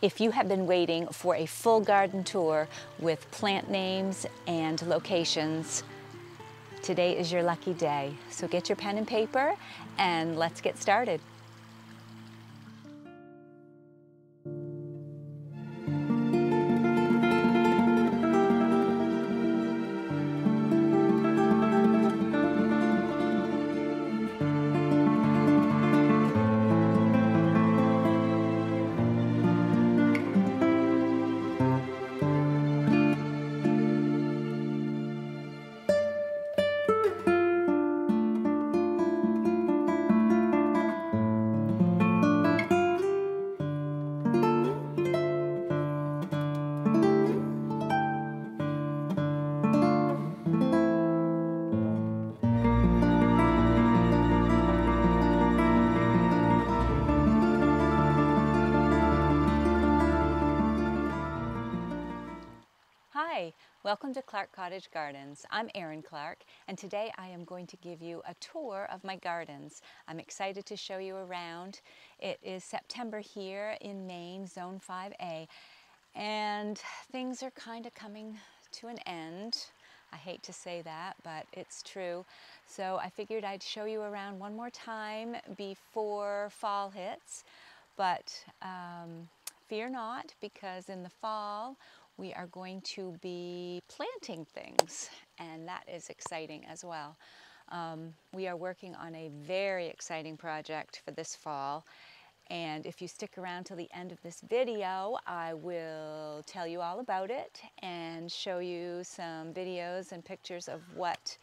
If you have been waiting for a full garden tour with plant names and locations, today is your lucky day. So get your pen and paper and let's get started. Hi, welcome to Clark Cottage Gardens. I'm Erin Clark, and today I am going to give you a tour of my gardens. I'm excited to show you around. It is September here in Maine, Zone 5A, and things are kind of coming to an end. I hate to say that, but it's true. So I figured I'd show you around one more time before fall hits, but fear not, because in the fall we are going to be planting things, and that is exciting as well. We are working on a very exciting project for this fall, and if you stick around till the end of this video, I will tell you all about it and show you some videos and pictures of what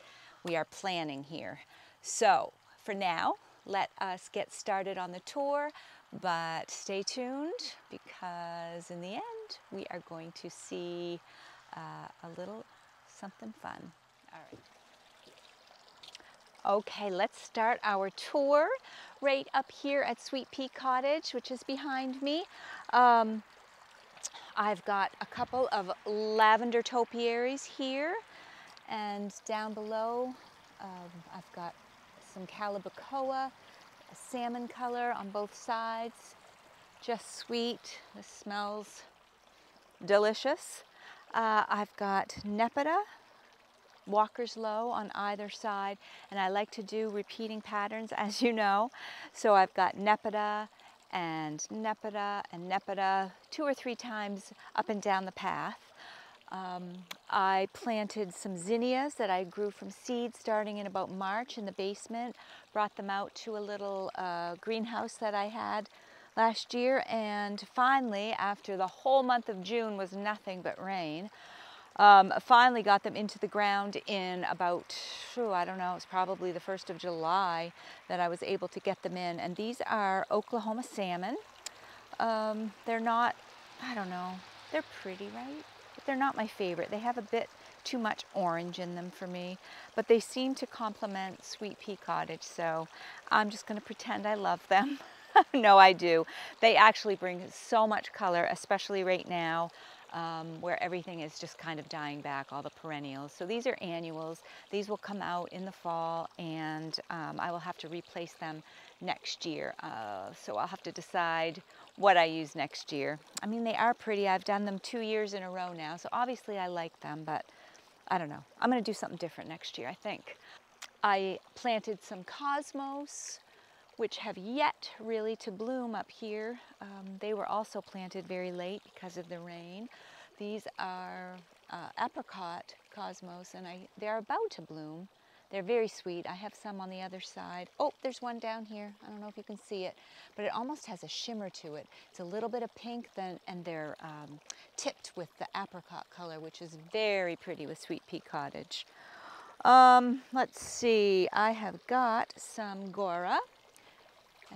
we are planning here. So for now, let us get started on the tour, but stay tuned because in the end we are going to see a little something fun. All right. Okay, let's start our tour right up here at Sweet Pea Cottage, which is behind me. I've got a couple of lavender topiaries here, and down below I've got some calibrachoa, a salmon color on both sides. Just sweet. This smells delicious. I've got nepeta, Walker's Low on either side, and I like to do repeating patterns, as you know. So I've got nepeta and nepeta and nepeta 2 or 3 times up and down the path. I planted some zinnias that I grew from seed starting in about March in the basement, brought them out to a little greenhouse that I had last year, and finally, after the whole month of June was nothing but rain, finally got them into the ground in about, I don't know, it's probably the 1st of July that I was able to get them in. And these are Oklahoma salmon. They're not, I don't know, they're pretty, right? But they're not my favorite. They have a bit too much orange in them for me, but they seem to complement Sweet Pea Cottage, so I'm just going to pretend I love them. No, I do. They actually bring so much color, especially right now, where everything is just kind of dying back, all the perennials. So these are annuals. These will come out in the fall, and I will have to replace them next year. So I'll have to decide what I use next year. I mean, they are pretty. I've done them 2 years in a row now, so obviously I like them, but I don't know. I'm going to do something different next year, I think. I planted some cosmos, which have yet really to bloom up here. They were also planted very late because of the rain. These are apricot cosmos, and they're about to bloom. They're very sweet. I have some on the other side. Oh, there's one down here. I don't know if you can see it, but it almost has a shimmer to it. It's a little bit of pink, and they're tipped with the apricot color, which is very pretty with Sweet Pea Cottage. Let's see. I have got some Gora.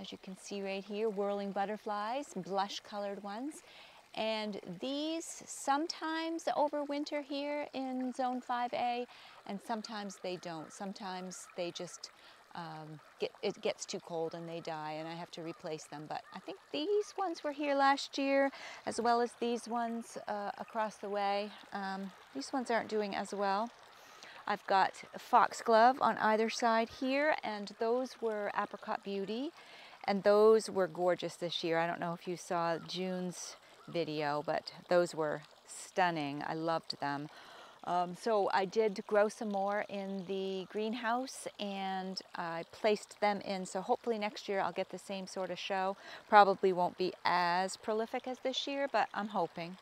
As you can see right here, whirling butterflies, blush colored ones. And these sometimes overwinter here in Zone 5A, and sometimes they don't. Sometimes they just, it gets too cold and they die and I have to replace them. But I think these ones were here last year, as well as these ones across the way. These ones aren't doing as well. I've got foxglove on either side here, and those were Apricot Beauty, and those were gorgeous this year. I don't know if you saw June's video, but those were stunning. I loved them. So I did grow some more in the greenhouse, and I placed them in, so hopefully next year I'll get the same sort of show. Probably won't be as prolific as this year, but I'm hoping.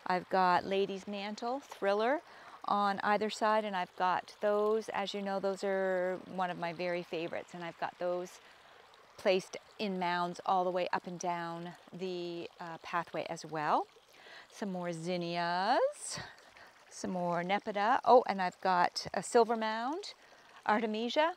I've got Lady's Mantle, Thriller on either side, and I've got those, as you know, those are one of my very favorites, and I've got those placed in mounds all the way up and down the pathway as well. Some more zinnias, some more Nepeta. Oh, and I've got a silver mound, Artemisia,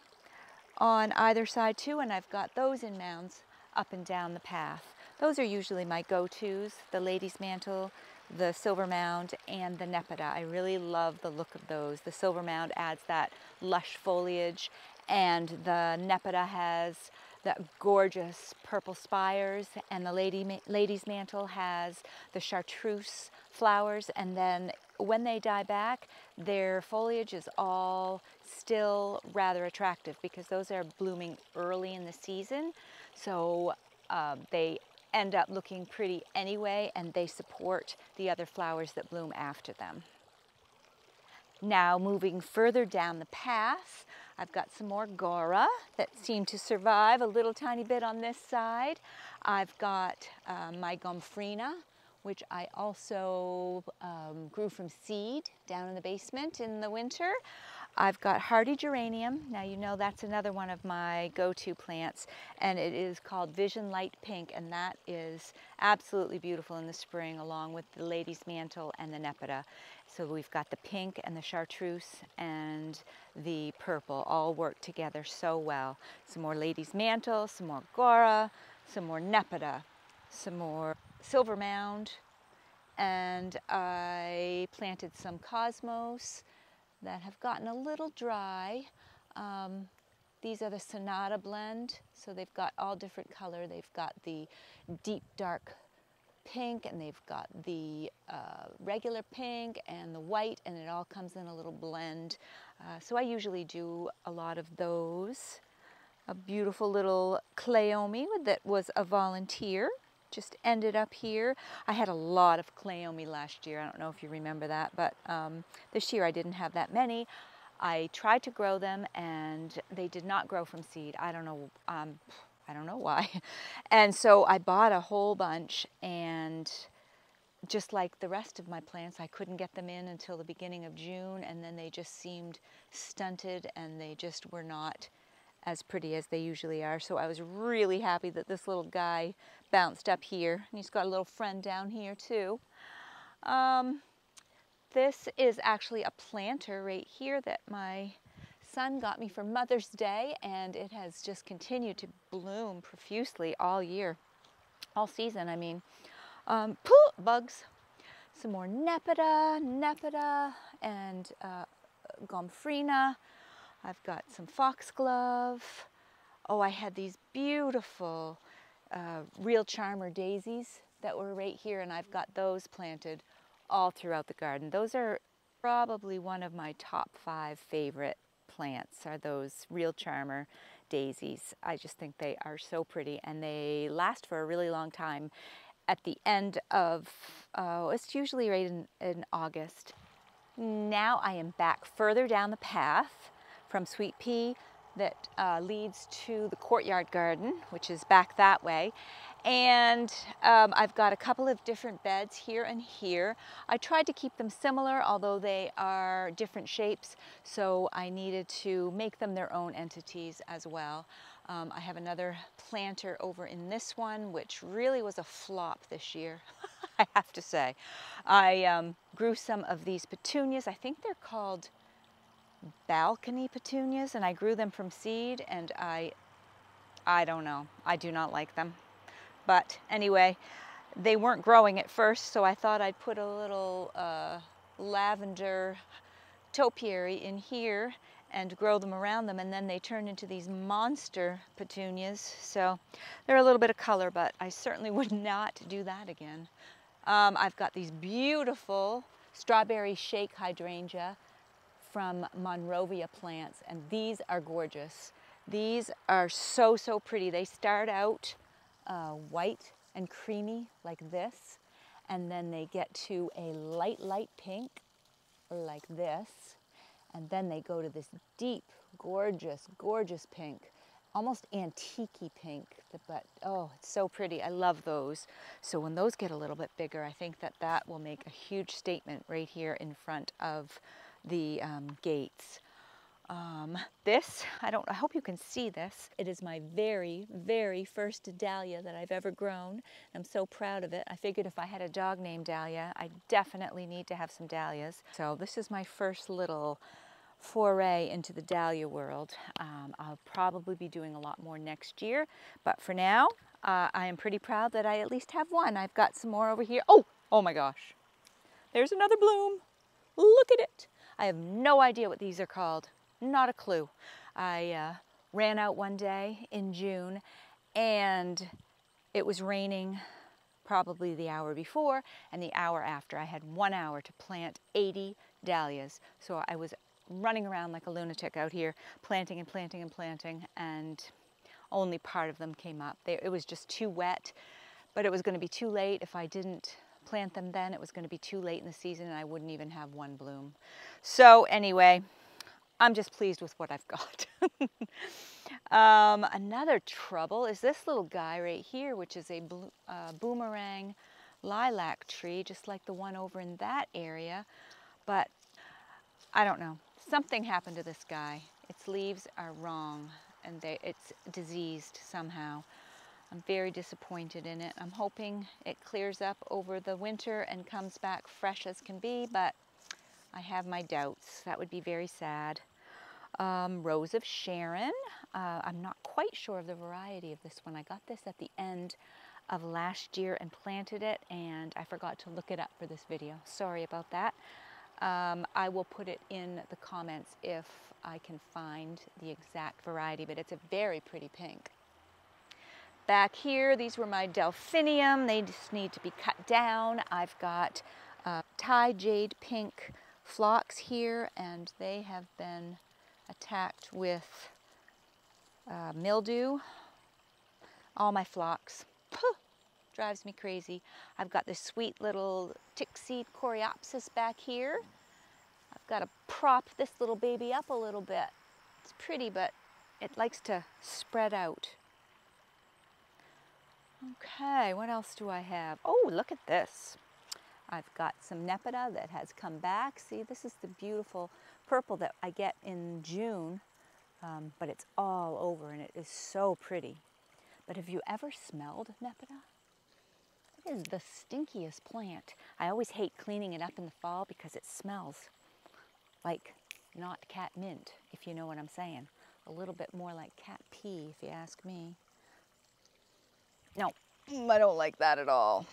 on either side too, and I've got those in mounds up and down the path. Those are usually my go-tos, the Lady's Mantle, the silver mound, and the Nepeta. I really love the look of those. The silver mound adds that lush foliage, and the Nepeta has the gorgeous purple spires, and the Lady's Mantle has the chartreuse flowers, and then when they die back, their foliage is all still rather attractive because those are blooming early in the season. So they end up looking pretty anyway, and they support the other flowers that bloom after them. Now moving further down the path, I've got some more Gora that seem to survive a little tiny bit on this side. I've got my Gomphrena, which I also grew from seed down in the basement in the winter. I've got hardy geranium. Now you know that's another one of my go-to plants, and it is called Vision Light Pink, and that is absolutely beautiful in the spring along with the Lady's Mantle and the Nepeta. So we've got the pink and the chartreuse and the purple all work together so well. Some more Lady's Mantle, some more Gora, some more Nepeta, some more silver mound, and I planted some cosmos that have gotten a little dry. These are the Sonata blend, so they've got all different color. They've got the deep dark pink, and they've got the regular pink and the white, and it all comes in a little blend. So I usually do a lot of those. A beautiful little Cleome that was a volunteer just ended up here. I had a lot of Cleome last year. I don't know if you remember that, but this year I didn't have that many. I tried to grow them and they did not grow from seed. I don't know why. And so I bought a whole bunch, and just like the rest of my plants, I couldn't get them in until the beginning of June, and then they just seemed stunted and they just were not as pretty as they usually are. So I was really happy that this little guy bounced up here, and he's got a little friend down here too. This is actually a planter right here that my son got me for Mother's Day, and it has just continued to bloom profusely all year, all season, I mean. Bugs. Some more Nepeta, and Gomphrena. I've got some foxglove. Oh, I had these beautiful real charmer daisies that were right here, and I've got those planted all throughout the garden. Those are probably one of my top 5 favorite plants, are those real charmer daisies. I just think they are so pretty, and they last for a really long time. At the end of, it's usually right in August. Now I am back further down the path from Sweet Pea that leads to the courtyard garden, which is back that way. And I've got a couple of different beds here and here. I tried to keep them similar, although they are different shapes, so I needed to make them their own entities as well. I have another planter over in this one, which really was a flop this year, I have to say. I grew some of these petunias. I think they're called balcony petunias, and I grew them from seed, and I don't know. I do not like them. But anyway, they weren't growing at first, so I thought I'd put a little lavender topiary in here and grow them around them, and then they turned into these monster petunias. So they're a little bit of color, but I certainly would not do that again. I've got these beautiful strawberry shake hydrangea from Monrovia plants, and these are gorgeous. These are so pretty. They start out white and creamy like this, and then they get to a light, light pink like this, and then they go to this deep, gorgeous, gorgeous pink, almost antique-y pink, but oh, it's so pretty. I love those. So when those get a little bit bigger, I think that that will make a huge statement right here in front of the gates. This, I hope you can see this. It is my very, very first dahlia that I've ever grown. I'm so proud of it. I figured if I had a dog named Dahlia, I definitely need to have some dahlias. So this is my first little foray into the dahlia world. I'll probably be doing a lot more next year, but for now, I am pretty proud that I at least have one. I've got some more over here. Oh my gosh. There's another bloom. Look at it. I have no idea what these are called. Not a clue. I ran out one day in June and it was raining probably the hour before and the hour after. I had 1 hour to plant 80 dahlias. So I was running around like a lunatic out here, planting and planting and planting, and only part of them came up. It was just too wet, but it was going to be too late. If I didn't plant them then, it was going to be too late in the season and I wouldn't even have one bloom. So anyway, I'm just pleased with what I've got. Another trouble is this little guy right here, which is a boomerang lilac tree, just like the one over in that area. But I don't know. Something happened to this guy. Its leaves are wrong and it's diseased somehow. I'm very disappointed in it. I'm hoping it clears up over the winter and comes back fresh as can be, but I have my doubts. That would be very sad. Rose of Sharon. I'm not quite sure of the variety of this one. I got this at the end of last year and planted it, and I forgot to look it up for this video. Sorry about that. I will put it in the comments if I can find the exact variety, but it's a very pretty pink. Back here, these were my delphinium. They just need to be cut down. I've got Thai jade pink phlox here, and they have been attacked with mildew. All my phlox. Drives me crazy. I've got this sweet little tick-seed coreopsis back here. I've got to prop this little baby up a little bit. It's pretty, but it likes to spread out. Okay, what else do I have? Oh, look at this. I've got some Nepeta that has come back. See, this is the beautiful purple that I get in June, but it's all over and it is so pretty. But have you ever smelled Nepeta? It is the stinkiest plant. I always hate cleaning it up in the fall because it smells like not cat mint, if you know what I'm saying. A little bit more like cat pee, if you ask me. No, I don't like that at all.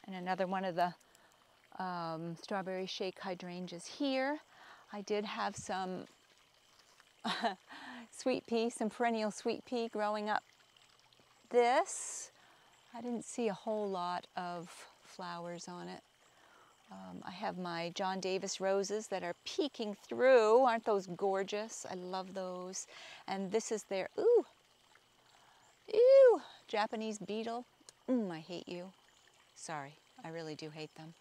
And another one of the strawberry shake hydrangeas here. I did have some sweet pea, some perennial sweet pea growing up this. I didn't see a whole lot of flowers on it. I have my John Davis roses that are peeking through. Aren't those gorgeous? I love those. And this is their, ooh, Japanese beetle. I hate you. Sorry, I really do hate them.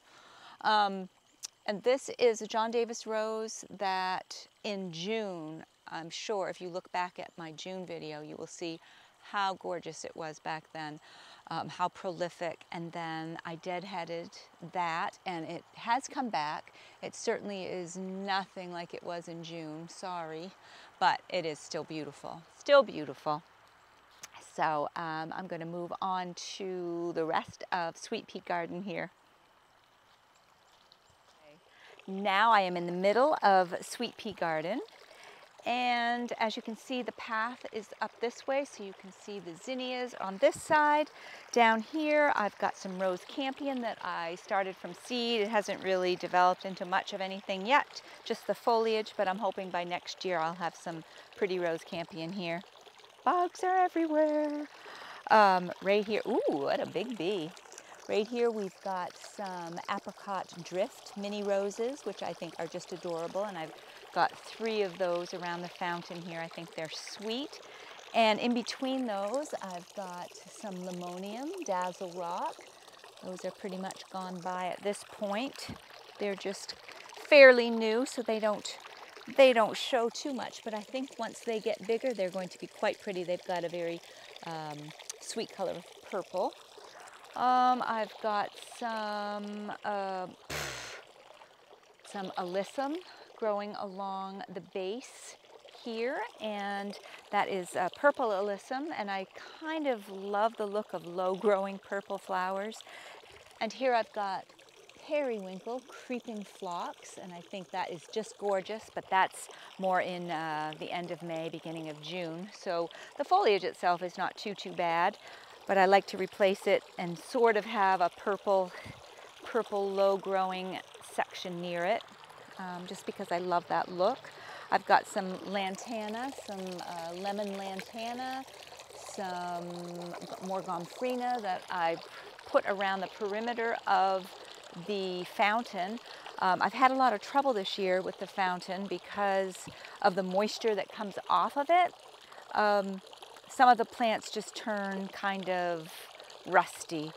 And this is a John Davis rose that in June, I'm sure if you look back at my June video, you will see how gorgeous it was back then, how prolific. And then I deadheaded that and it has come back. It certainly is nothing like it was in June, sorry, but it is still beautiful, still beautiful. So I'm going to move on to the rest of Sweet Pea Garden here. Now I am in the middle of Sweet Pea Garden, and as you can see, the path is up this way, so you can see the zinnias on this side. Down here I've got some rose campion that I started from seed. It hasn't really developed into much of anything yet, just the foliage, but I'm hoping by next year I'll have some pretty rose campion here. Bugs are everywhere. Right here, ooh, what a big bee. Right here we've got some apricot drift mini roses, which I think are just adorable, and I've got 3 of those around the fountain here. I think they're sweet. And in between those, I've got some limonium, dazzle rock, Those are pretty much gone by at this point. They're just fairly new, so they don't show too much, but I think once they get bigger, they're going to be quite pretty. They've got a very sweet color of purple. I've got some alyssum growing along the base here, and that is purple alyssum, and I kind of love the look of low-growing purple flowers. And here I've got periwinkle creeping phlox, and I think that is just gorgeous, but that's more in the end of May, beginning of June. So the foliage itself is not too bad, but I like to replace it and sort of have a purple low-growing section near it, just because I love that look. I've got some lantana, some lemon lantana, some more gomphrena that I put around the perimeter of the fountain. I've had a lot of trouble this year with the fountain because of the moisture that comes off of it. Some of the plants just turn kind of rusty.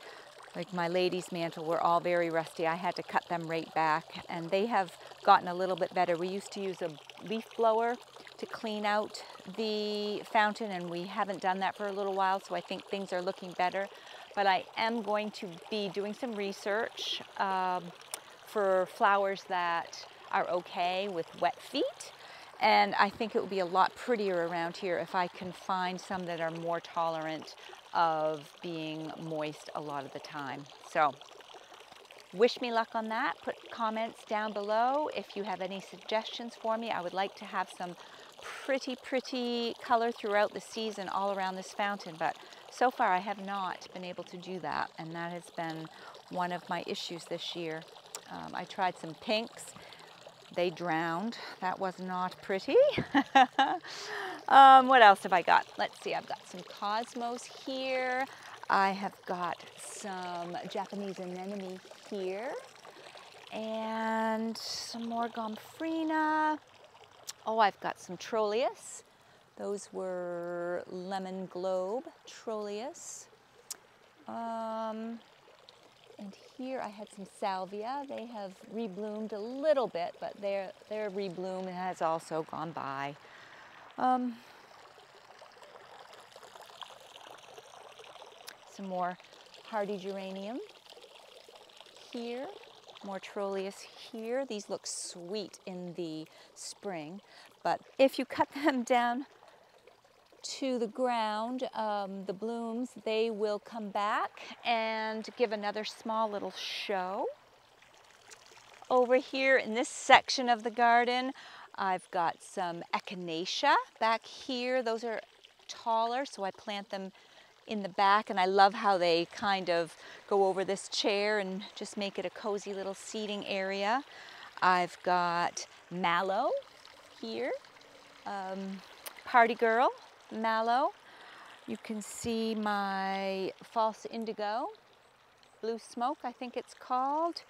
Like my lady's mantle were all very rusty. I had to cut them right back, and they have gotten a little bit better. We used to use a leaf blower to clean out the fountain, and we haven't done that for a little while, so I think things are looking better. But I am going to be doing some research for flowers that are okay with wet feet. And I think it will be a lot prettier around here if I can find some that are more tolerant of being moist a lot of the time. So wish me luck on that. Put comments down below if you have any suggestions for me. I would like to have some pretty color throughout the season all around this fountain, but so far I have not been able to do that, and that has been one of my issues this year. I tried some pinks. They drowned. That was not pretty. What else have I got? Let's see, I've got some cosmos here. I have got some Japanese anemone here, and some more gomphrena. Oh, I've got some Trolleus. Those were lemon globe Trolleus. And here I had some salvia. They have rebloomed a little bit, but their rebloom has also gone by. Some more hardy geranium here. More Trolleus here. These look sweet in the spring, but if you cut them down to the ground, the blooms, they will come back and give another small little show. Over here in this section of the garden, I've got some echinacea back here. Those are taller, so I plant them in the back, and I love how they kind of go over this chair and just make it a cozy little seating area. I've got mallow here, party girl mallow. You can see my false indigo, blue smoke I think it's called.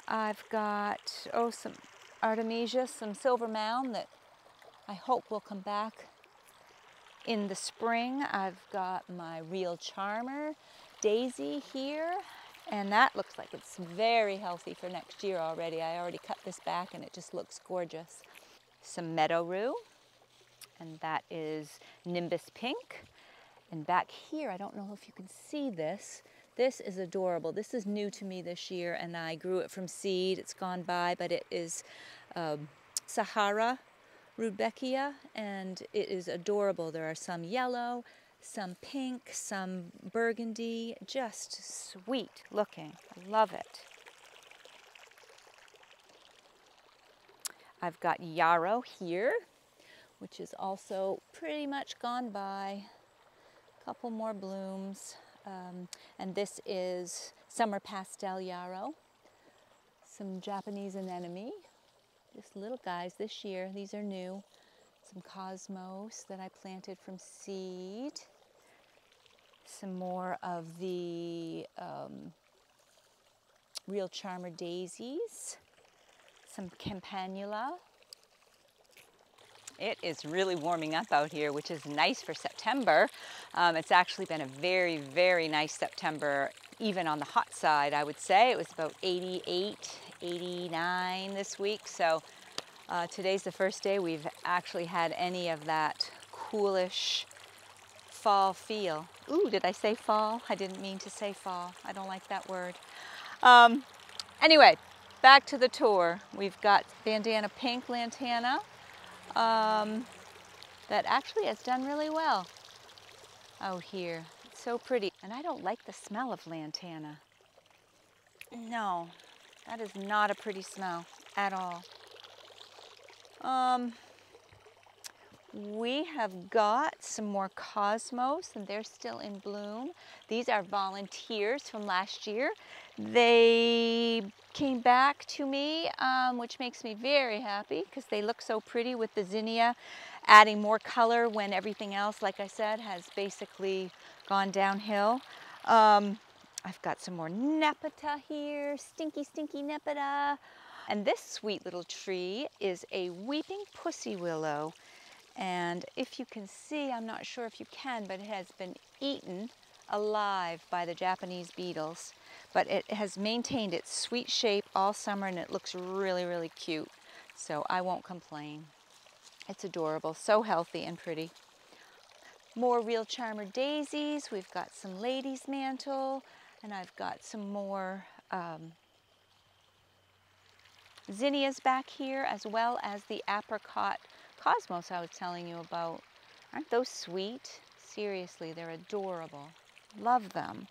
I've got, some artemisia, some silver mound that I hope will come back in the spring. I've got my real charmer daisy here, and that looks like it's very healthy for next year already. I already cut this back and it just looks gorgeous. Some meadow rue, and that is nimbus pink. And back here, I don't know if you can see this. This is adorable. This is new to me this year, and I grew it from seed. It's gone by, but it is Sahara Rudbeckia, and it is adorable. There are some yellow, some pink, some burgundy, just sweet looking. I love it. I've got yarrow here, which is also pretty much gone by. A couple more blooms. And this is summer pastel yarrow. Some Japanese anemone. Just little guys this year. These are new. Some cosmos that I planted from seed. Some more of the real charmer daisies. Some campanula. It is really warming up out here, which is nice for September. It's actually been a very, very nice September even on the hot side, I would say. It was about 88, 89 this week. So today's the first day we've actually had any of that coolish fall feel. Ooh, did I say fall? I didn't mean to say fall. I don't like that word. Anyway, back to the tour. We've got bandana pink lantana that actually has done really well out here. It's so pretty. And I don't like the smell of lantana. No, that is not a pretty smell at all. We have got some more cosmos, and they're still in bloom. These are volunteers from last year. They came back to me, which makes me very happy because they look so pretty with the zinnia adding more color when everything else, like I said, has basically gone downhill. I've got some more nepeta here, stinky, stinky nepeta. And this sweet little tree is a weeping pussy willow. And if you can see, I'm not sure if you can, but it has been eaten alive by the Japanese beetles. But it has maintained its sweet shape all summer, and it looks really, really cute. So I won't complain. It's adorable, so healthy and pretty. More real charmer daisies. We've got some lady's mantle, and I've got some more zinnias back here, as well as the apricot cosmos I was telling you about. Aren't those sweet? Seriously, they're adorable. Love them.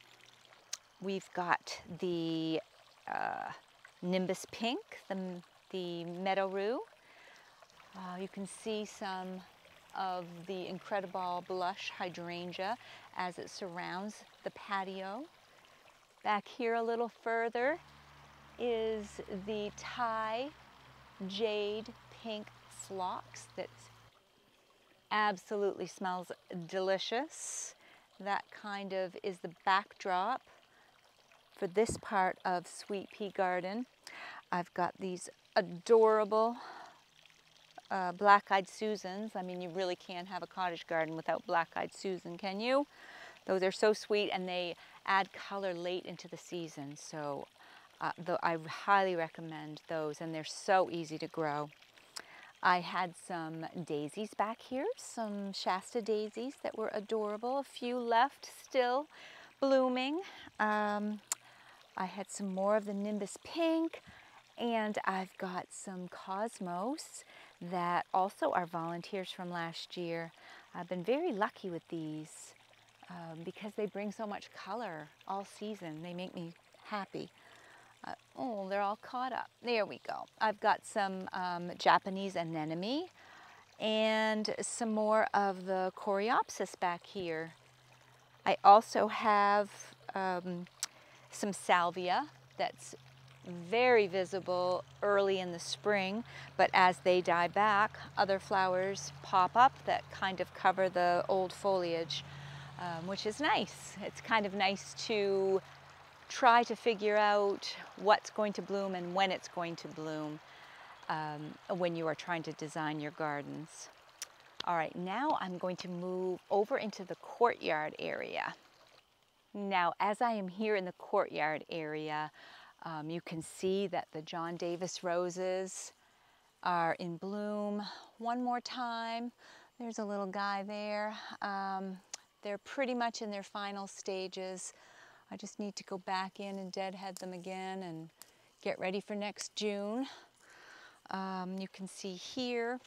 We've got the nimbus pink, the meadow rue. You can see some of the incredible blush hydrangea as it surrounds the patio. Back here a little further is the Thai jade pink phlox that absolutely smells delicious. That kind of is the backdrop for this part of Sweet Pea Garden. I've got these adorable black-eyed Susans. I mean, you really can't have a cottage garden without black-eyed Susan, can you? Those are so sweet, and they add color late into the season. So I highly recommend those, and they're so easy to grow. I had some daisies back here, some Shasta daisies that were adorable. A few left still blooming. I had some more of the nimbus pink, and I've got some cosmos that also are volunteers from last year. I've been very lucky with these because they bring so much color all season. They make me happy. Oh, they're all caught up. There we go. I've got some Japanese anemone and some more of the coreopsis back here. I also have some salvia that's very visible early in the spring, but as they die back, other flowers pop up that kind of cover the old foliage, which is nice. It's kind of nice to try to figure out what's going to bloom and when it's going to bloom when you are trying to design your gardens. All right, now I'm going to move over into the courtyard area. Now, as I am here in the courtyard area, you can see that the John Davis roses are in bloom one more time. There's a little guy there. They're pretty much in their final stages. I just need to go back in and deadhead them again and get ready for next June. You can see here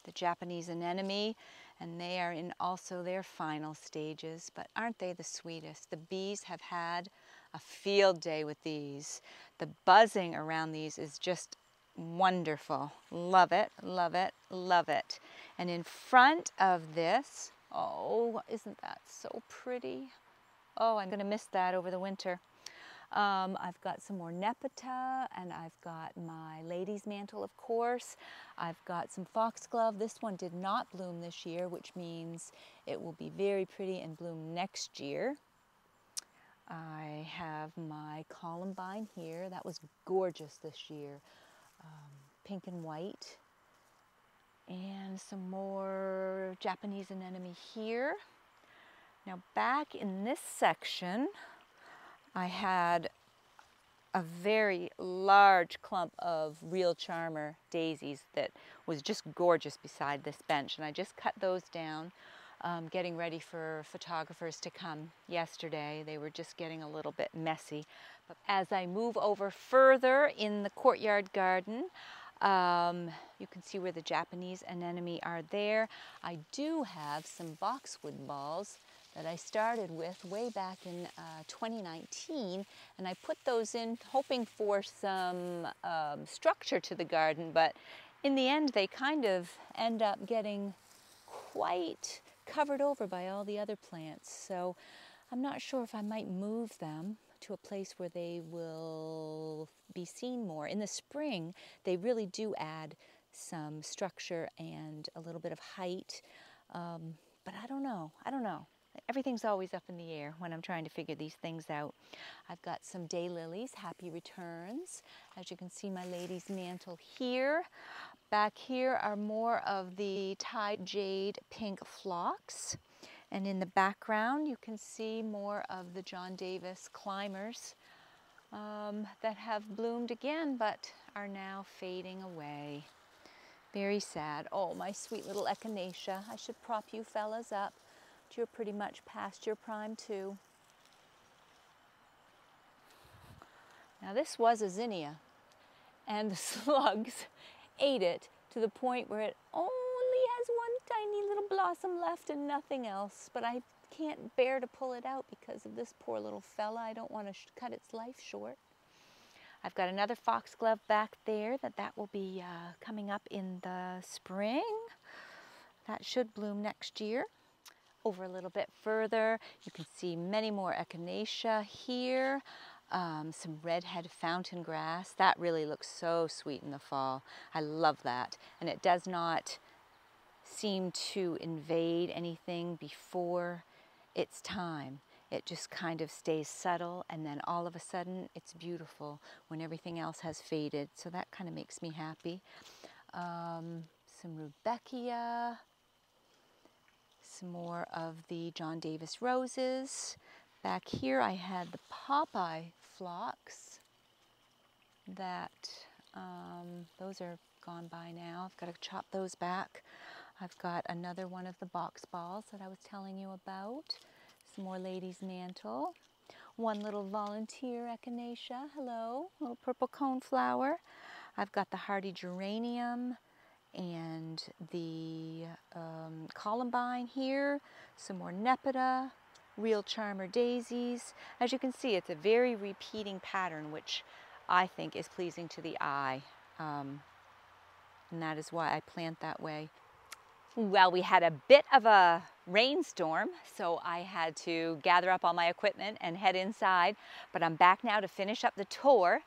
the Japanese anemone, and they are in also their final stages, but aren't they the sweetest? The bees have had a field day with these. The buzzing around these is just wonderful. Love it, love it, love it. And in front of this, oh, isn't that so pretty? Oh, I'm gonna miss that over the winter. I've got some more nepeta, and I've got my lady's mantle, of course. I've got some foxglove. This one did not bloom this year, which means it will be very pretty and bloom next year. I have my columbine here. That was gorgeous this year. Pink and white. And some more Japanese anemone here. Now back in this section, I had a very large clump of real charmer daisies that was just gorgeous beside this bench, and I just cut those down, getting ready for photographers to come yesterday. They were just getting a little bit messy. But as I move over further in the courtyard garden, you can see where the Japanese anemone are there. I do have some boxwood balls that I started with way back in 2019, and I put those in hoping for some structure to the garden, but in the end they kind of end up getting quite covered over by all the other plants, so I'm not sure if I might move them to a place where they will be seen more. In the spring, they really do add some structure and a little bit of height, but I don't know. Everything's always up in the air when I'm trying to figure these things out. I've got some daylilies, happy returns. As you can see, my lady's mantle here. Back here are more of the Tide Jade pink phlox. And in the background, you can see more of the John Davis climbers that have bloomed again, but are now fading away. Very sad. Oh, my sweet little echinacea. I should prop you fellas up. You're pretty much past your prime too. Now this was a zinnia, and the slugs ate it to the point where it only has one tiny little blossom left and nothing else. But I can't bear to pull it out because of this poor little fella. I don't want to cut its life short. I've got another foxglove back there that will be coming up in the spring. That should bloom next year. Over a little bit further, you can see many more echinacea here. Some redhead fountain grass. That really looks so sweet in the fall. I love that. And it does not seem to invade anything before its time. It just kind of stays subtle, and then all of a sudden it's beautiful when everything else has faded. So that kind of makes me happy. Some rudbeckia. Some more of the John Davis roses. Back here I had the Popeye phlox that, those are gone by now. I've got to chop those back. I've got another one of the box balls that I was telling you about. Some more lady's mantle. One little volunteer echinacea, hello, little purple cone flower. I've got the hardy geranium and the columbine here, some more nepeta, real charmer daisies. As you can see, it's a very repeating pattern, which I think is pleasing to the eye, and that is why I plant that way. Well, we had a bit of a rainstorm, so I had to gather up all my equipment and head inside, but I'm back now to finish up the tour.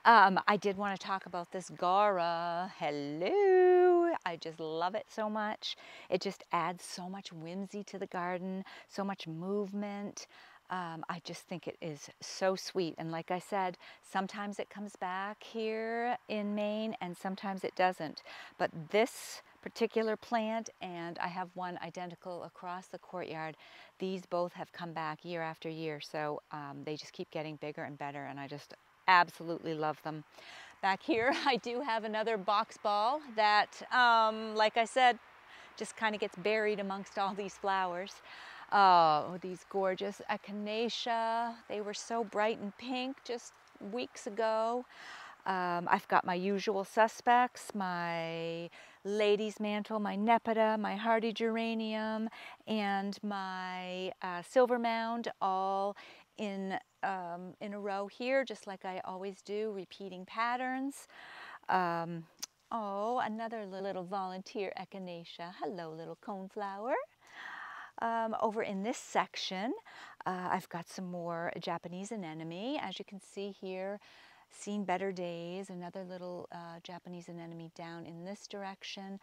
I did want to talk about this Gara. Hello! I just love it so much. It just adds so much whimsy to the garden, so much movement. I just think it is so sweet. And like I said, sometimes it comes back here in Maine and sometimes it doesn't. But this particular plant, and I have one identical across the courtyard, these both have come back year after year. So they just keep getting bigger and better, and I just absolutely love them. Back here I do have another box ball that, like I said, just kind of gets buried amongst all these flowers. Oh, these gorgeous echinacea. They were so bright and pink just weeks ago. I've got my usual suspects, my lady's mantle, my nepeta, my hardy geranium, and my silver mound, all in a row here, just like I always do, repeating patterns. Oh, another little volunteer echinacea. Hello, little coneflower. Over in this section, I've got some more Japanese anemone. As you can see here, seen better days. Another little Japanese anemone down in this direction.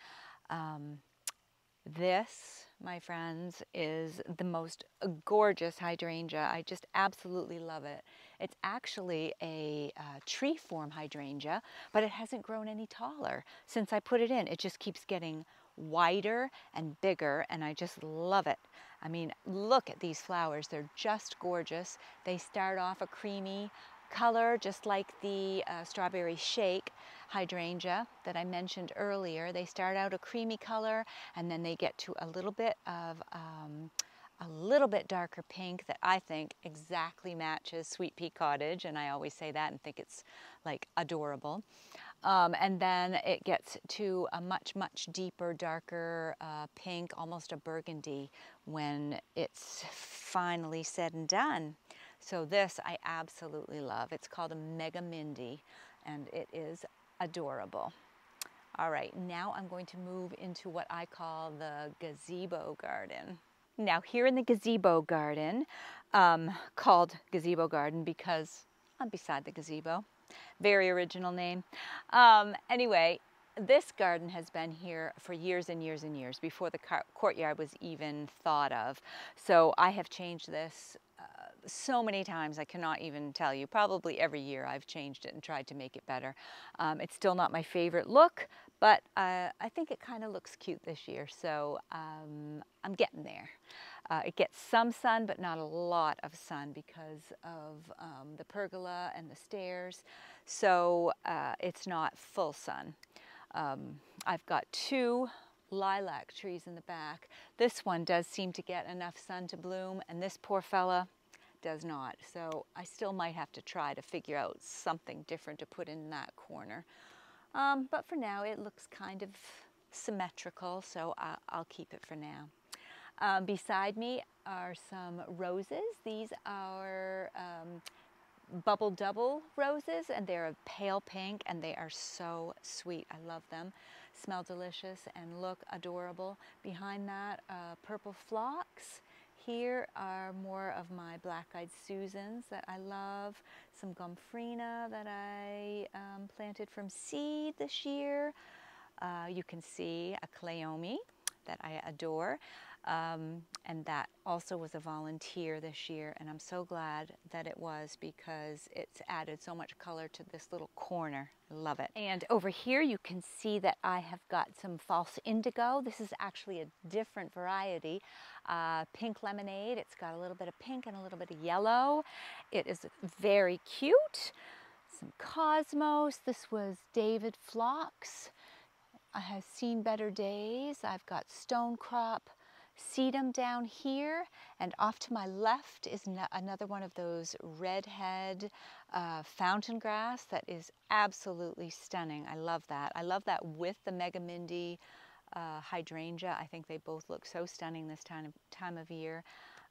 This, my friends, is the most gorgeous hydrangea. I just absolutely love it. It's actually a tree form hydrangea, but it hasn't grown any taller since I put it in. It just keeps getting wider and bigger, and I just love it. I mean, look at these flowers. They're just gorgeous. They start off a creamy color, just like the strawberry shake hydrangea that I mentioned earlier. They start out a creamy color, and then they get to a little bit of a little bit darker pink that I think exactly matches Sweet Pea Cottage, and I always say that and think it's like adorable. And then it gets to a much, much deeper, darker pink, almost a burgundy when it's finally said and done. So this I absolutely love. It's called a Mega Mindy, and it is adorable. All right, now I'm going to move into what I call the gazebo garden. Now here in the gazebo garden, called gazebo garden because I'm beside the gazebo. Very original name. Anyway, this garden has been here for years and years and years before the courtyard was even thought of. So I have changed this so many times I cannot even tell you. Probably every year I've changed it and tried to make it better. It's still not my favorite look, but I think it kind of looks cute this year, so I'm getting there. It gets some sun, but not a lot of sun because of the pergola and the stairs, so it's not full sun. I've got 2 lilac trees in the back. This one does seem to get enough sun to bloom, and this poor fella does not. So I still might have to try to figure out something different to put in that corner. But for now, it looks kind of symmetrical, so I'll keep it for now. Beside me are some roses. These are Bubble Double roses, and they're a pale pink, and they are so sweet. I love them. Smell delicious and look adorable. Behind that, purple phlox. Here are more of my black-eyed Susans that I love. Some gomphrena that I planted from seed this year. You can see a cleome that I adore. And that also was a volunteer this year, and I'm so glad that it was because it's added so much color to this little corner. I love it. And over here you can see that I have got some false indigo. This is actually a different variety. Pink lemonade. It's got a little bit of pink and a little bit of yellow. It is very cute. Some cosmos. This was David phlox. I have seen better days. I've got stonecrop sedum down here, and off to my left is another one of those redhead fountain grass that is absolutely stunning. I love that. I love that with the Mega Mindy hydrangea. I think they both look so stunning this time of year.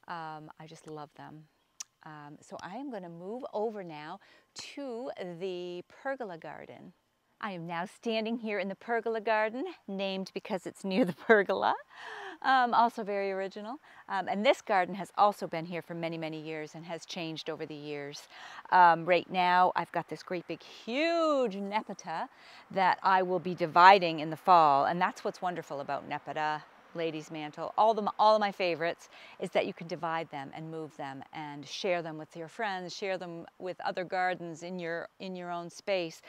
I just love them. So I am going to move over now to the pergola garden. I am now standing here in the pergola garden, named because it's near the pergola. Also very original. And this garden has also been here for many, many years and has changed over the years. Right now I've got this great big huge nepeta that I will be dividing in the fall, and that's what's wonderful about nepeta, lady's mantle, all of my favorites, is that you can divide them and move them and share them with your friends, share them with other gardens in your own space.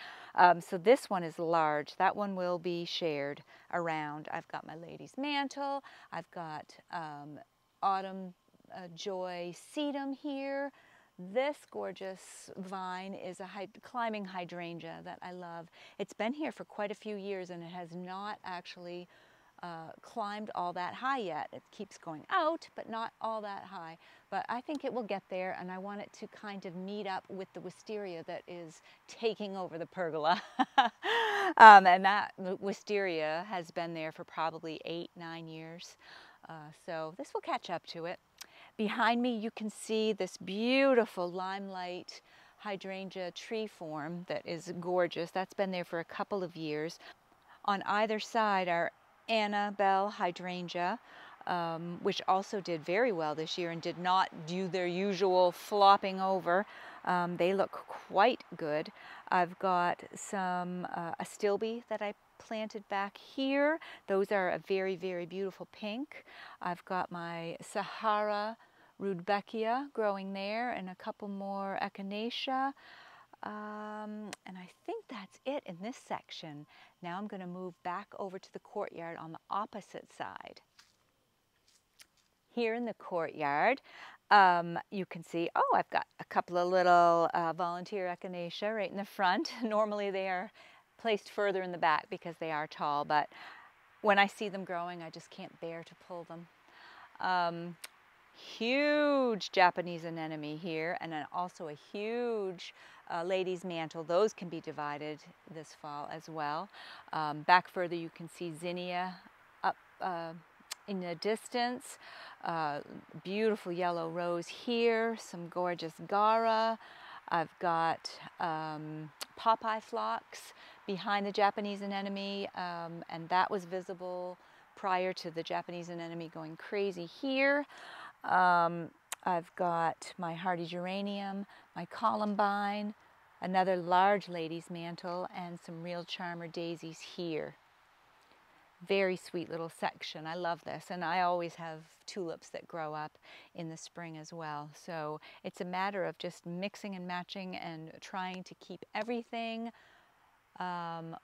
So this one is large. That one will be shared around. I've got my lady's mantle. I've got autumn joy sedum here. This gorgeous vine is a climbing hydrangea that I love. It's been here for quite a few years, and it has not actually climbed all that high yet. It keeps going out, but not all that high. But I think it will get there, and I want it to kind of meet up with the wisteria that is taking over the pergola. And that wisteria has been there for probably 8-9 years. So this will catch up to it. Behind me you can see this beautiful limelight hydrangea tree form that is gorgeous. That's been there for a couple of years. On either side are Annabelle hydrangea, which also did very well this year and did not do their usual flopping over. They look quite good. I've got some astilbe that I planted back here. Those are a very, very beautiful pink. I've got my Sahara rudbeckia growing there, and a couple more echinacea. And I think that's it it in this section. Now I'm going to move back over to the courtyard on the opposite side. Here in the courtyard, you can see, oh, I've got a couple of little volunteer echinacea right in the front. Normally they are placed further in the back because they are tall, but when I see them growing, I just can't bear to pull them. Huge Japanese anemone here, and then also a huge lady's mantle. Those can be divided this fall as well. Back further, you can see zinnia up in the distance. Beautiful yellow rose here, some gorgeous gara. I've got Popeye phlox behind the Japanese anemone, and that was visible prior to the Japanese anemone going crazy here. I've got my hardy geranium, my columbine, another large lady's mantle, and some real charmer daisies here. Very sweet little section. I love this, and I always have tulips that grow up in the spring as well. So it's a matter of just mixing and matching and trying to keep everything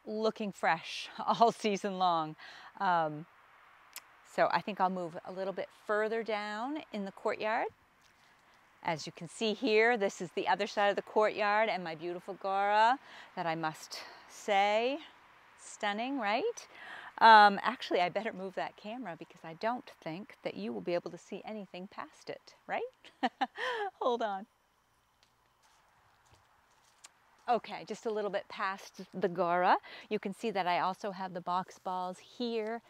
looking fresh all season long. So I think I'll move a little bit further down in the courtyard. As you can see here, this is the other side of the courtyard, and my beautiful gara that I must say, stunning, right? Actually, I better move that camera because I don't think that you will be able to see anything past it, right? Hold on. Okay, just a little bit past the gara. You can see that I also have the box balls here.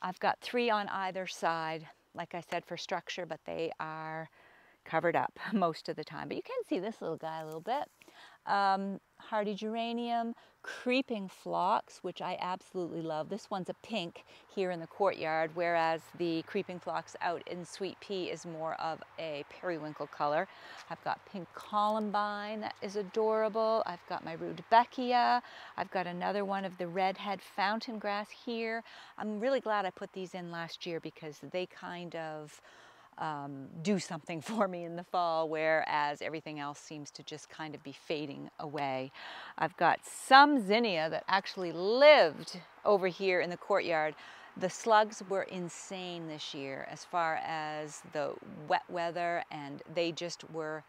I've got 3 on either side, like I said, for structure, but they are covered up most of the time. But you can see this little guy a little bit. Hardy geranium, creeping phlox, which I absolutely love. This one's a pink here in the courtyard, whereas the creeping phlox out in sweet pea is more of a periwinkle color. I've got pink columbine that is adorable. I've got my rudbeckia. I've got another one of the redhead fountain grass here. I'm really glad I put these in last year because they kind of do something for me in the fall, whereas everything else seems to just kind of be fading away. I've got some zinnia that actually lived over here in the courtyard. The slugs were insane this year as far as the wet weather, and they just were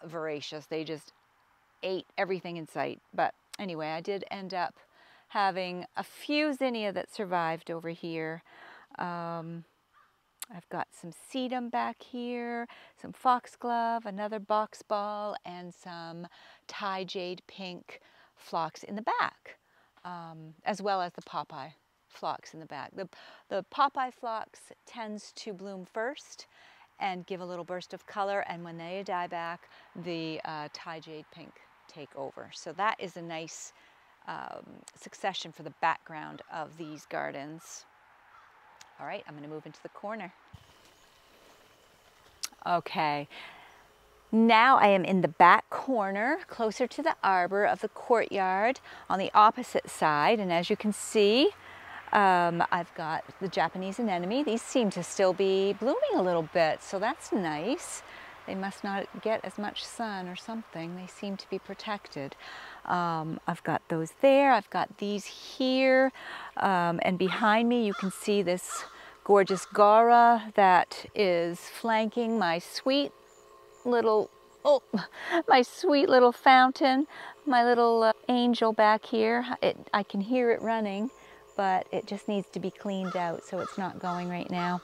voracious. They just ate everything in sight. But anyway, I did end up having a few zinnia that survived over here. I've got some sedum back here, some foxglove, another box ball, and some Thai jade pink phlox in the back, as well as the Popeye phlox in the back. The Popeye phlox tends to bloom first and give a little burst of color, and when they die back, the Thai jade pink take over. So that is a nice succession for the background of these gardens. All right, I'm going to move into the corner. Okay, now I am in the back corner, closer to the arbor of the courtyard on the opposite side. And as you can see, I've got the Japanese anemone. These seem to still be blooming a little bit, so that's nice. They must not get as much sun or something. They seem to be protected. I've got those there. I've got these here. And behind me you can see this gorgeous gara that is flanking my sweet little, my sweet little fountain, my little angel back here. I can hear it running, but it just needs to be cleaned out, so it's not going right now.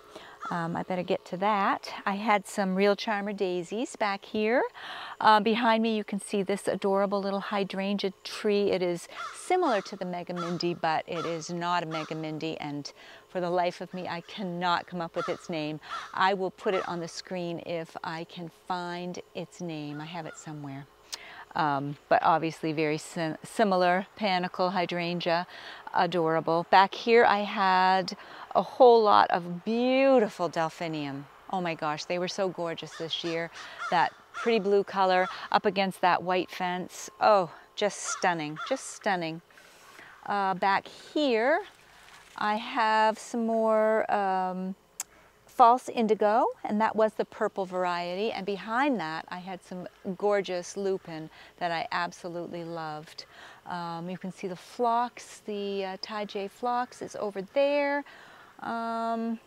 I better get to that. I had some real charmer daisies back here. Behind me you can see this adorable little hydrangea tree. It is similar to the megamindi, but it is not a megamindi, and for the life of me I cannot come up with its name. I will put it on the screen if I can find its name. I have it somewhere. But obviously very similar, panicle hydrangea, adorable. Back here I had a whole lot of beautiful delphinium. Oh my gosh, they were so gorgeous this year. That pretty blue color up against that white fence. Oh, just stunning, just stunning. Back here I have some more false indigo, and that was the purple variety. And behind that, I had some gorgeous lupin that I absolutely loved. You can see the phlox, the Thai phlox is over there. I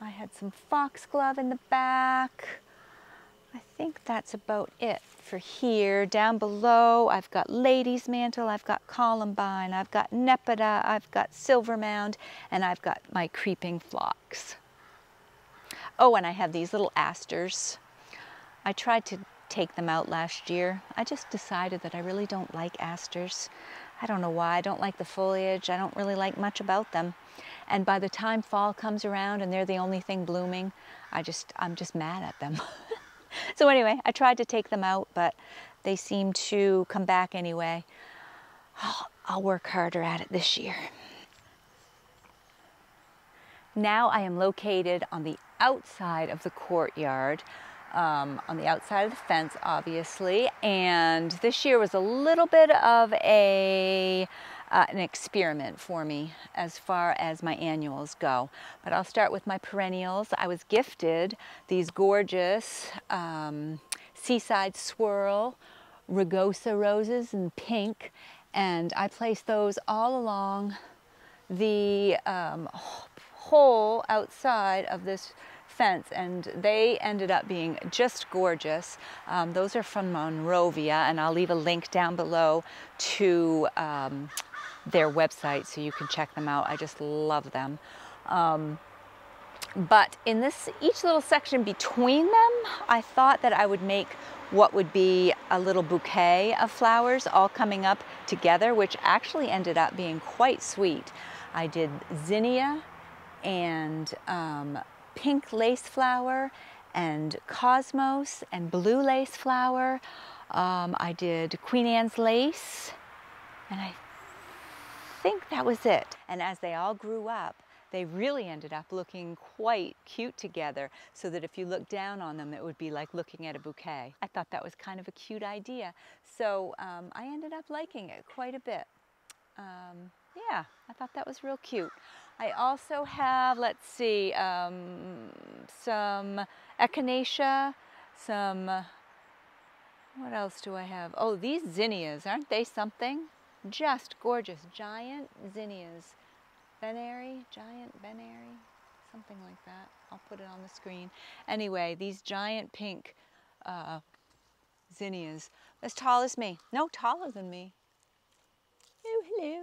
had some foxglove in the back. I think that's about it for here. Down below, I've got lady's mantle, I've got columbine, I've got nepeta, I've got silver mound, and I've got my creeping phlox. Oh, and I have these little asters. I tried to take them out last year. I just decided that I really don't like asters. I don't know why. I don't like the foliage. I don't really like much about them. And by the time fall comes around and they're the only thing blooming, I'm just mad at them. So anyway, I tried to take them out, but they seem to come back anyway. I'll work harder at it this year. Now I am located on the outside of the courtyard, on the outside of the fence, obviously. And this year was a little bit of an experiment for me as far as my annuals go. But I'll start with my perennials. I was gifted these gorgeous Seaside Swirl rugosa roses in pink, and I placed those all along the whole outside of this fence, and they ended up being just gorgeous. Those are from Monrovia, and I'll leave a link down below to their website so you can check them out. I just love them. But in each little section between them, I thought that I would make what would be a little bouquet of flowers all coming up together, which actually ended up being quite sweet. I did zinnia and pink lace flower and cosmos and blue lace flower. I did Queen Anne's lace, and I think that was it. And as they all grew up, they really ended up looking quite cute together, so that if you look down on them, it would be like looking at a bouquet. I thought that was kind of a cute idea. So I ended up liking it quite a bit. Yeah, I thought that was real cute. I also have, let's see, some echinacea, what else do I have? Oh, these zinnias, aren't they something? Just gorgeous, giant zinnias. Giant Benary, something like that. I'll put it on the screen. Anyway, these giant pink zinnias, as tall as me. No, taller than me. Oh, hello.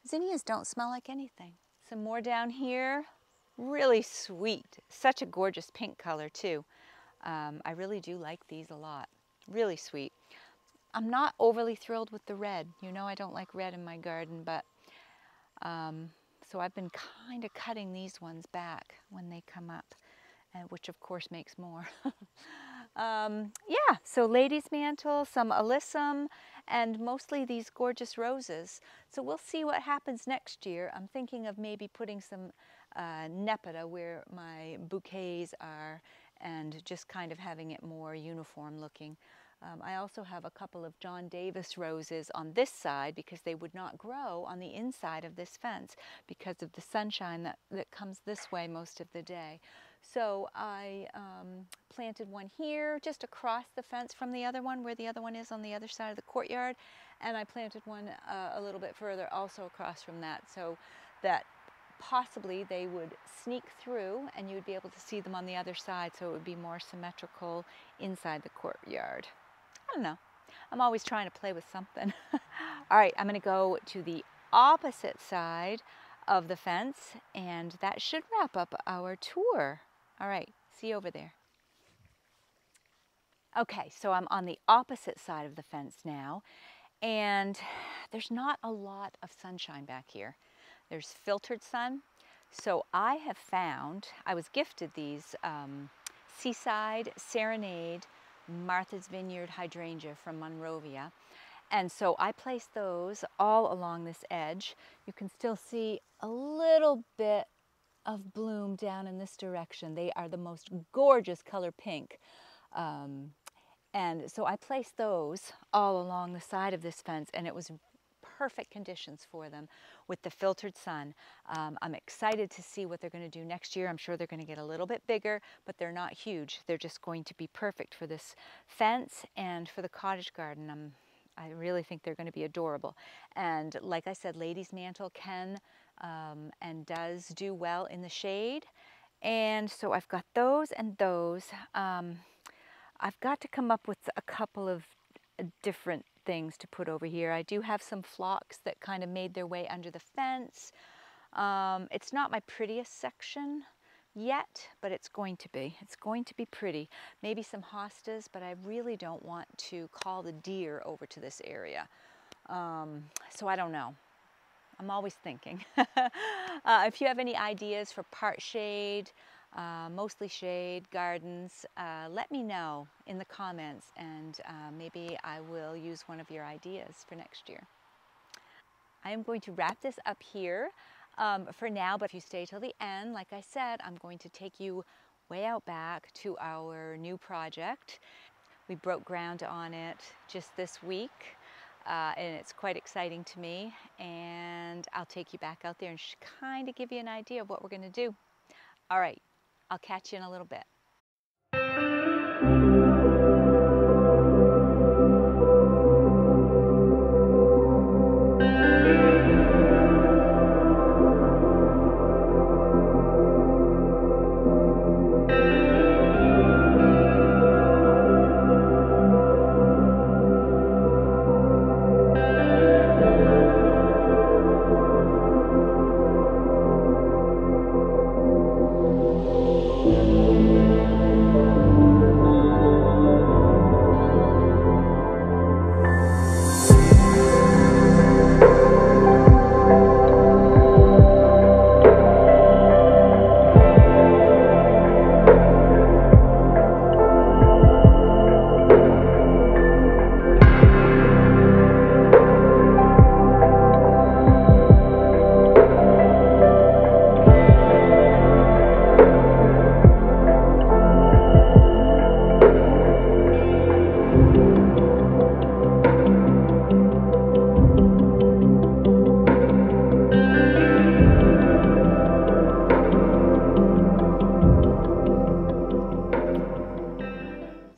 Zinnias don't smell like anything. Some more down here. Really sweet. Such a gorgeous pink color too. I really do like these a lot. Really sweet. I'm not overly thrilled with the red. You know I don't like red in my garden, but so I've been kind of cutting these ones back when they come up, which of course makes more. Yeah, so lady's mantle, some alyssum, and mostly these gorgeous roses. So we'll see what happens next year. I'm thinking of maybe putting some nepeta where my bouquets are, and just kind of having it more uniform looking. I also have a couple of John Davis roses on this side because they would not grow on the inside of this fence because of the sunshine that comes this way most of the day. So I planted one here just across the fence from the other one, where the other one is on the other side of the courtyard, and I planted one a little bit further also across from that, so that possibly they would sneak through and you would be able to see them on the other side, so it would be more symmetrical inside the courtyard. I don't know. I'm always trying to play with something. All right, I'm going to go to the opposite side of the fence, and that should wrap up our tour. All right, see you over there. Okay, so I'm on the opposite side of the fence now, and there's not a lot of sunshine back here. There's filtered sun. So I have found, I was gifted these Seaside Serenade Martha's Vineyard hydrangea from Monrovia. And so I placed those all along this edge. You can still see a little bit of bloom down in this direction. They are the most gorgeous color pink. And so I placed those all along the side of this fence, and it was perfect conditions for them with the filtered sun. I'm excited to see what they're going to do next year. I'm sure they're going to get a little bit bigger, but they're not huge. They're just going to be perfect for this fence and for the cottage garden. I really think they're going to be adorable. And like I said, Lady's Mantle can and does do well in the shade. And so I've got those and those. I've got to come up with a couple of different things to put over here. I do have some phlox that kind of made their way under the fence. It's not my prettiest section yet, but it's going to be. It's going to be pretty. Maybe some hostas, but I really don't want to call the deer over to this area. So I don't know. I'm always thinking. If you have any ideas for part shade, mostly shade gardens, let me know in the comments, and maybe I will use one of your ideas for next year. I am going to wrap this up here for now, but if you stay till the end, like I said, I'm going to take you way out back to our new project. We broke ground on it just this week, and it's quite exciting to me, and I'll take you back out there and kind of give you an idea of what we're going to do. All right, I'll catch you in a little bit.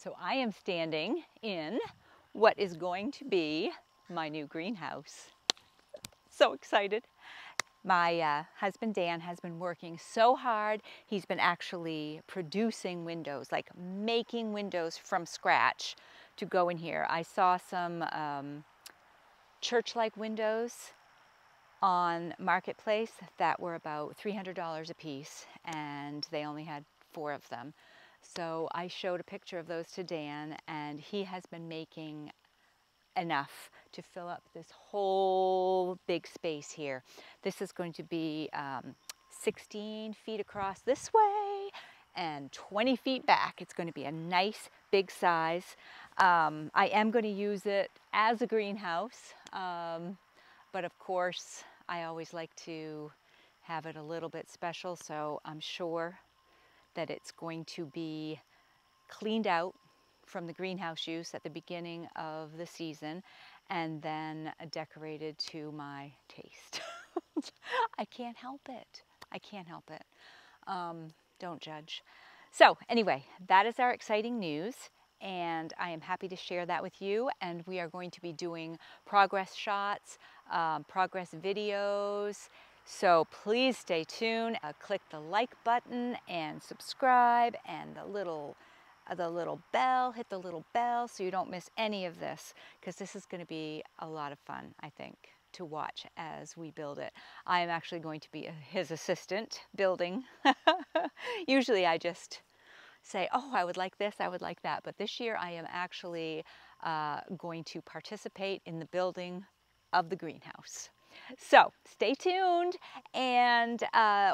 So I am standing in what is going to be my new greenhouse. So excited. My husband Dan has been working so hard. He's been actually producing windows, like making windows from scratch to go in here. I saw some church-like windows on Marketplace that were about $300 a piece, and they only had 4 of them. So I showed a picture of those to Dan, and he has been making enough to fill up this whole big space here. This is going to be 16 feet across this way and 20 feet back. It's going to be a nice big size. I am going to use it as a greenhouse, but of course I always like to have it a little bit special, so I'm sure that it's going to be cleaned out from the greenhouse use at the beginning of the season and then decorated to my taste. I can't help it. I can't help it. Don't judge. So anyway, that is our exciting news, and I am happy to share that with you. And we are going to be doing progress shots, progress videos. So please stay tuned. Click the like button and subscribe, and the little bell, hit the little bell so you don't miss any of this, because this is going to be a lot of fun, I think, to watch as we build it. I am actually going to be his assistant building. Usually I just say, oh, I would like this, I would like that, but this year I am actually going to participate in the building of the greenhouse. So stay tuned, and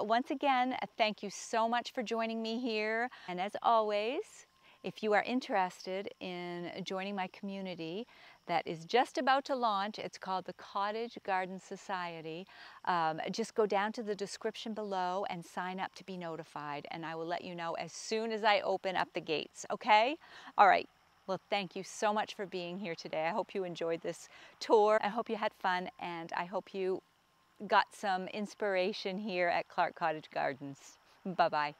once again, thank you so much for joining me here. And as always, if you are interested in joining my community that is just about to launch, it's called the Cottage Garden Society. Just go down to the description below and sign up to be notified, and I will let you know as soon as I open up the gates, okay? All right, Well, thank you so much for being here today. I hope you enjoyed this tour. I hope you had fun, and I hope you got some inspiration here at Clark Cottage Gardens. Bye-bye.